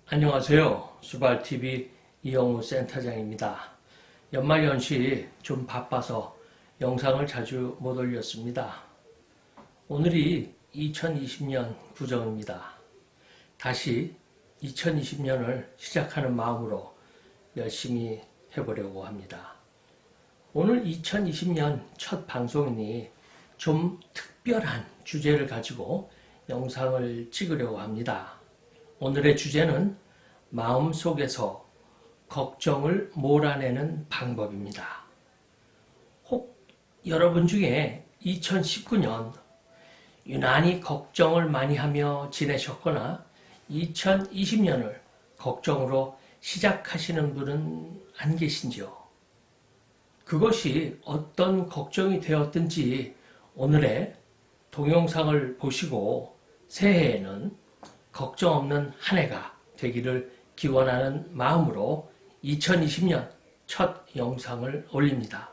안녕하세요. 수발TV 이영우 센터장입니다. 연말연시 좀 바빠서 영상을 자주 못 올렸습니다. 오늘이 2020년 구정입니다. 다시 2020년을 시작하는 마음으로 열심히 해보려고 합니다. 오늘 2020년 첫 방송이니 좀 특별한 주제를 가지고 영상을 찍으려고 합니다. 오늘의 주제는 마음속에서 걱정을 몰아내는 방법입니다. 혹 여러분 중에 2019년 유난히 걱정을 많이 하며 지내셨거나 2020년을 걱정으로 시작하시는 분은 안 계신지요? 그것이 어떤 걱정이 되었든지 오늘의 동영상을 보시고 새해에는 걱정 없는 한 해가 되기를 기원하는 마음으로 2020년 첫 영상을 올립니다.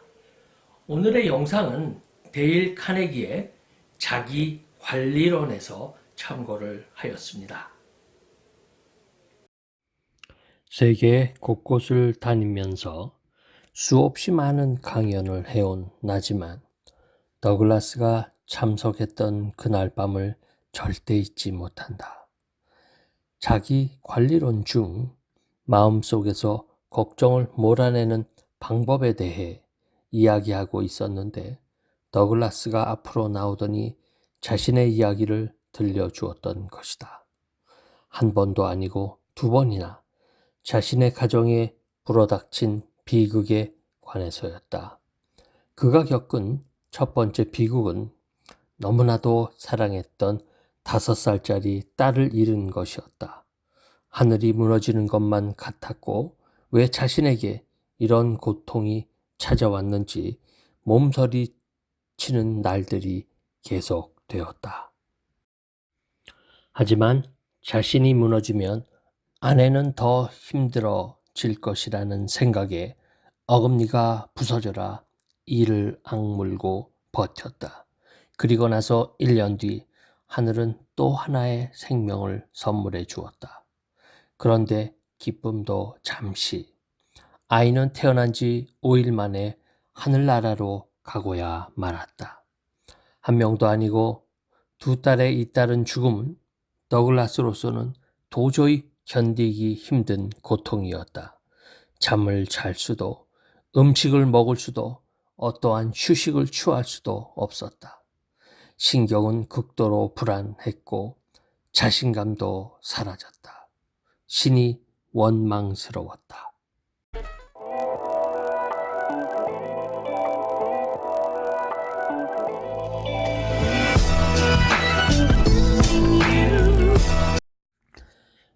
오늘의 영상은 데일 카네기의 자기 관리론에서 참고를 하였습니다. 세계 곳곳을 다니면서 수없이 많은 강연을 해온 나지만 더글라스가 참석했던 그날 밤을 절대 잊지 못한다. 자기 관리론 중 마음속에서 걱정을 몰아내는 방법에 대해 이야기하고 있었는데 더글라스가 앞으로 나오더니 자신의 이야기를 들려주었던 것이다. 한 번도 아니고 두 번이나 자신의 가정에 불어닥친 비극에 관해서였다. 그가 겪은 첫 번째 비극은 너무나도 사랑했던 5살짜리 딸을 잃은 것이었다. 하늘이 무너지는 것만 같았고 왜 자신에게 이런 고통이 찾아왔는지 몸서리치는 날들이 계속되었다. 하지만 자신이 무너지면 아내는 더 힘들어질 것이라는 생각에 어금니가 부서져라 이를 악물고 버텼다. 그리고 나서 1년 뒤 하늘은 또 하나의 생명을 선물해 주었다. 그런데 기쁨도 잠시. 아이는 태어난 지 5일 만에 하늘나라로 가고야 말았다. 한 명도 아니고 두 딸의 잇따른 죽음은 더글라스로서는 도저히 견디기 힘든 고통이었다. 잠을 잘 수도, 음식을 먹을 수도, 어떠한 휴식을 취할 수도 없었다. 신경은 극도로 불안했고 자신감도 사라졌다. 신이 원망스러웠다.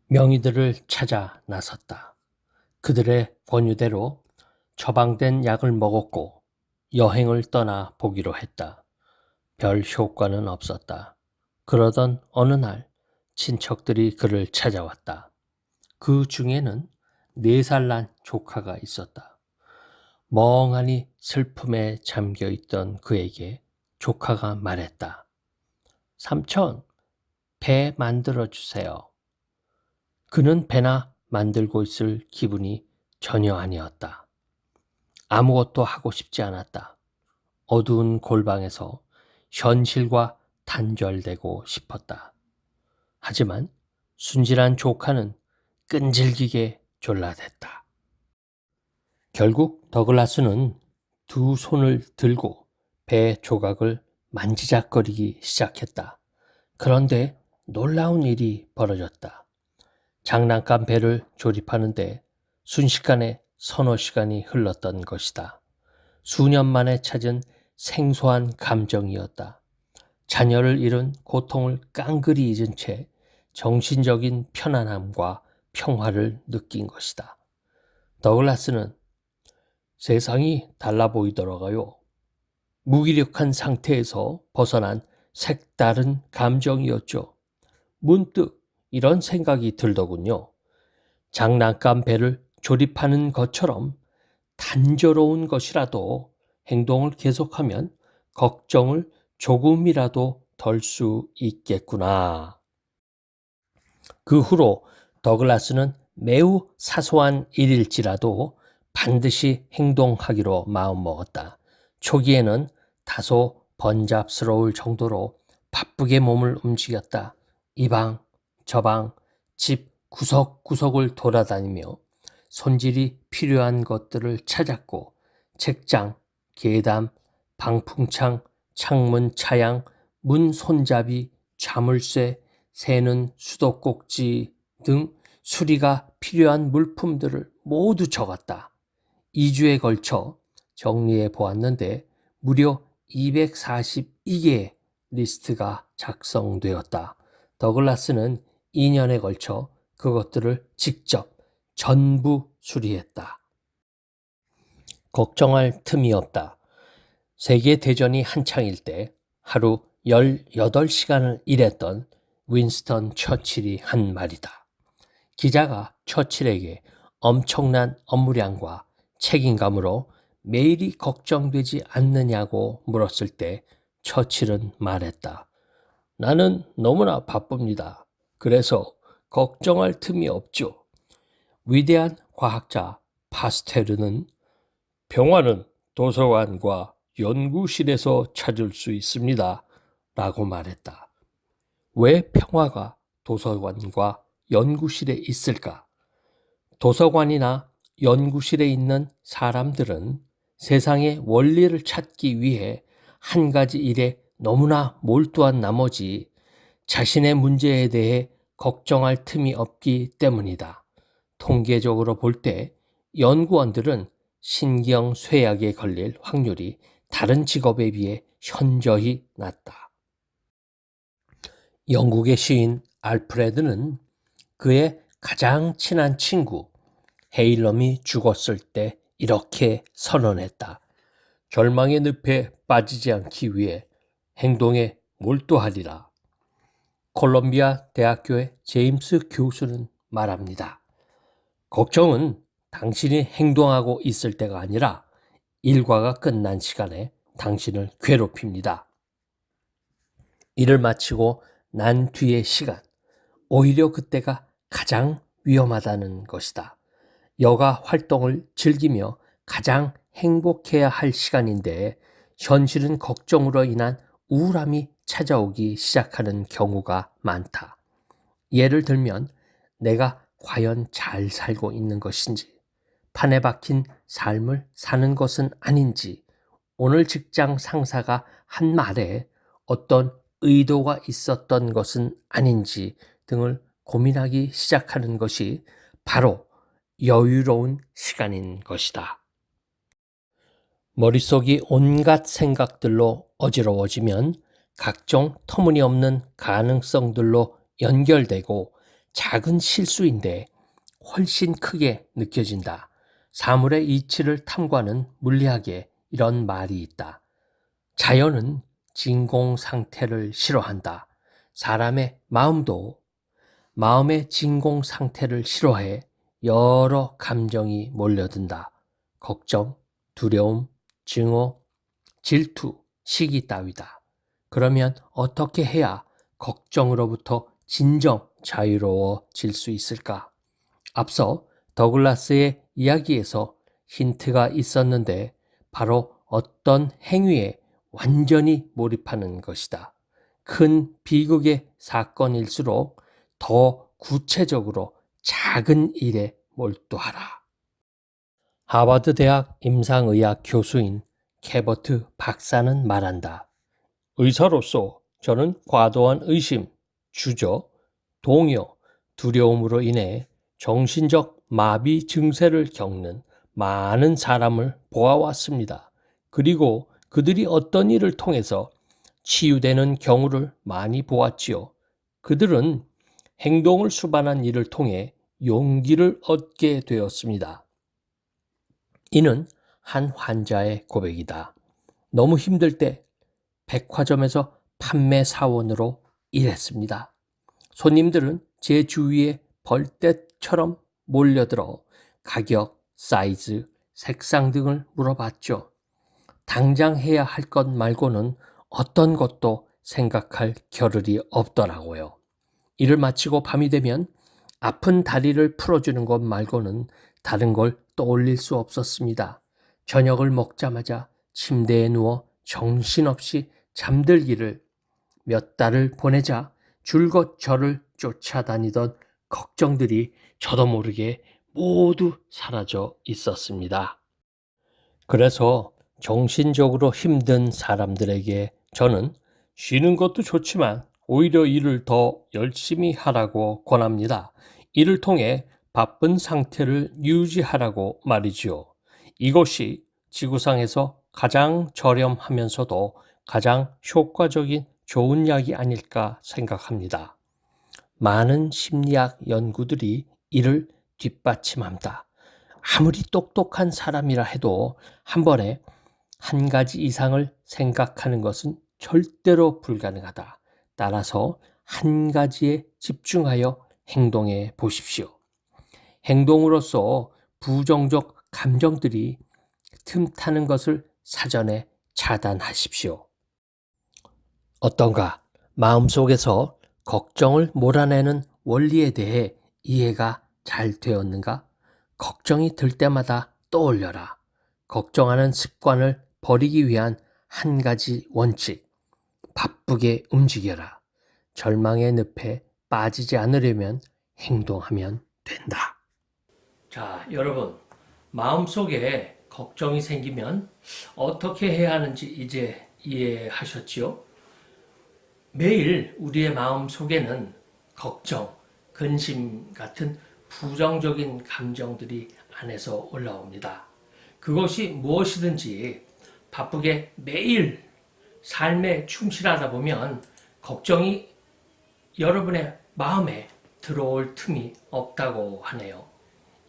명의들을 찾아 나섰다. 그들의 권유대로 처방된 약을 먹었고 여행을 떠나 보기로 했다. 별 효과는 없었다. 그러던 어느 날 친척들이 그를 찾아왔다. 그 중에는 4살 난 조카가 있었다. 멍하니 슬픔에 잠겨있던 그에게 조카가 말했다. 삼촌, 배 만들어주세요. 그는 배나 만들고 있을 기분이 전혀 아니었다. 아무것도 하고 싶지 않았다. 어두운 골방에서 현실과 단절되고 싶었다. 하지만 순진한 조카는 끈질기게 졸라댔다. 결국 더글라스는 두 손을 들고 배 조각을 만지작거리기 시작했다. 그런데 놀라운 일이 벌어졌다. 장난감 배를 조립하는데 순식간에 서너 시간이 흘렀던 것이다. 수년 만에 찾은 생소한 감정이었다. 자녀를 잃은 고통을 깡그리 잊은 채 정신적인 편안함과 평화를 느낀 것이다. 더글라스는 세상이 달라 보이더라고요. 무기력한 상태에서 벗어난 색다른 감정이었죠. 문득 이런 생각이 들더군요. 장난감 배를 조립하는 것처럼 단조로운 것이라도 행동을 계속하면 걱정을 조금이라도 덜 수 있겠구나. 그 후로 더글라스는 매우 사소한 일일지라도 반드시 행동하기로 마음먹었다. 초기에는 다소 번잡스러울 정도로 바쁘게 몸을 움직였다. 이 방, 저 방, 집 구석구석을 돌아다니며 손질이 필요한 것들을 찾았고 책장, 계담, 방풍창, 창문 차양, 문 손잡이, 자물쇠, 새는 수도꼭지 등 수리가 필요한 물품들을 모두 적었다. 2주에 걸쳐 정리해 보았는데 무려 242개의 리스트가 작성되었다. 더글라스는 2년에 걸쳐 그것들을 직접 전부 수리했다. 걱정할 틈이 없다. 세계대전이 한창일 때 하루 18시간을 일했던 윈스턴 처칠이 한 말이다. 기자가 처칠에게 엄청난 업무량과 책임감으로 매일이 걱정되지 않느냐고 물었을 때 처칠은 말했다. 나는 너무나 바쁩니다. 그래서 걱정할 틈이 없죠. 위대한 과학자 파스테르는 평화는 도서관과 연구실에서 찾을 수 있습니다. 라고 말했다. 왜 평화가 도서관과 연구실에 있을까? 도서관이나 연구실에 있는 사람들은 세상의 원리를 찾기 위해 한 가지 일에 너무나 몰두한 나머지 자신의 문제에 대해 걱정할 틈이 없기 때문이다. 통계적으로 볼 때 연구원들은 신경쇠약에 걸릴 확률이 다른 직업에 비해 현저히 낮다. 영국의 시인 알프레드는 그의 가장 친한 친구 헤일럼이 죽었을 때 이렇게 선언했다. 절망의 늪에 빠지지 않기 위해 행동에 몰두하리라. 콜롬비아 대학교의 제임스 교수는 말합니다. 걱정은 당신이 행동하고 있을 때가 아니라 일과가 끝난 시간에 당신을 괴롭힙니다. 일을 마치고 난 뒤의 시간, 오히려 그때가 가장 위험하다는 것이다. 여가 활동을 즐기며 가장 행복해야 할 시간인데 현실은 걱정으로 인한 우울함이 찾아오기 시작하는 경우가 많다. 예를 들면 내가 과연 잘 살고 있는 것인지, 판에 박힌 삶을 사는 것은 아닌지, 오늘 직장 상사가 한 말에 어떤 의도가 있었던 것은 아닌지 등을 고민하기 시작하는 것이 바로 여유로운 시간인 것이다. 머릿속이 온갖 생각들로 어지러워지면 각종 터무니없는 가능성들로 연결되고 작은 실수인데 훨씬 크게 느껴진다. 사물의 이치를 탐구하는 물리학에 이런 말이 있다. 자연은 진공 상태를 싫어한다. 사람의 마음도 마음의 진공 상태를 싫어해 여러 감정이 몰려든다. 걱정, 두려움, 증오, 질투, 시기 따위다. 그러면 어떻게 해야 걱정으로부터 진정 자유로워질 수 있을까? 앞서 더글라스의 이야기에서 힌트가 있었는데 바로 어떤 행위에 완전히 몰입하는 것이다. 큰 비극의 사건일수록 더 구체적으로 작은 일에 몰두하라. 하버드 대학 임상의학 교수인 캐버트 박사는 말한다. 의사로서 저는 과도한 의심, 주저, 동요, 두려움으로 인해 정신적 마비 증세를 겪는 많은 사람을 보아왔습니다. 그리고 그들이 어떤 일을 통해서 치유되는 경우를 많이 보았지요. 그들은 행동을 수반한 일을 통해 용기를 얻게 되었습니다. 이는 한 환자의 고백이다. 너무 힘들 때 백화점에서 판매 사원으로 일했습니다. 손님들은 제 주위에 벌떼처럼 몰려들어 가격, 사이즈, 색상 등을 물어봤죠. 당장 해야 할 것 말고는 어떤 것도 생각할 겨를이 없더라고요. 일을 마치고 밤이 되면 아픈 다리를 풀어주는 것 말고는 다른 걸 떠올릴 수 없었습니다. 저녁을 먹자마자 침대에 누워 정신없이 잠들기를 몇 달을 보내자 줄곧 저를 쫓아다니던 걱정들이 저도 모르게 모두 사라져 있었습니다. 그래서 정신적으로 힘든 사람들에게 저는 쉬는 것도 좋지만 오히려 일을 더 열심히 하라고 권합니다. 이를 통해 바쁜 상태를 유지하라고 말이지요. 이것이 지구상에서 가장 저렴하면서도 가장 효과적인 좋은 약이 아닐까 생각합니다. 많은 심리학 연구들이 이를 뒷받침합니다. 아무리 똑똑한 사람이라 해도 한 번에 한 가지 이상을 생각하는 것은 절대로 불가능하다. 따라서 한 가지에 집중하여 행동해 보십시오. 행동으로써 부정적 감정들이 틈타는 것을 사전에 차단하십시오. 어떤가? 마음속에서 걱정을 몰아내는 원리에 대해 이해가 잘 되었는가? 걱정이 들 때마다 떠올려라. 걱정하는 습관을 버리기 위한 한 가지 원칙. 바쁘게 움직여라. 절망의 늪에 빠지지 않으려면 행동하면 된다. 자, 여러분. 마음속에 걱정이 생기면 어떻게 해야 하는지 이제 이해하셨지요? 매일 우리의 마음속에는 걱정, 근심 같은 부정적인 감정들이 안에서 올라옵니다. 그것이 무엇이든지 바쁘게 매일 삶에 충실하다 보면 걱정이 여러분의 마음에 들어올 틈이 없다고 하네요.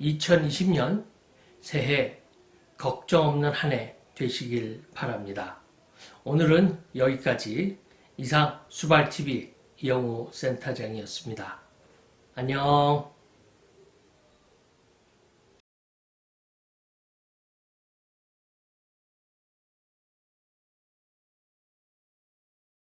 2020년 새해 걱정 없는 한 해 되시길 바랍니다. 오늘은 여기까지. 이상 수발TV 이영우 센터장이었습니다. 안녕.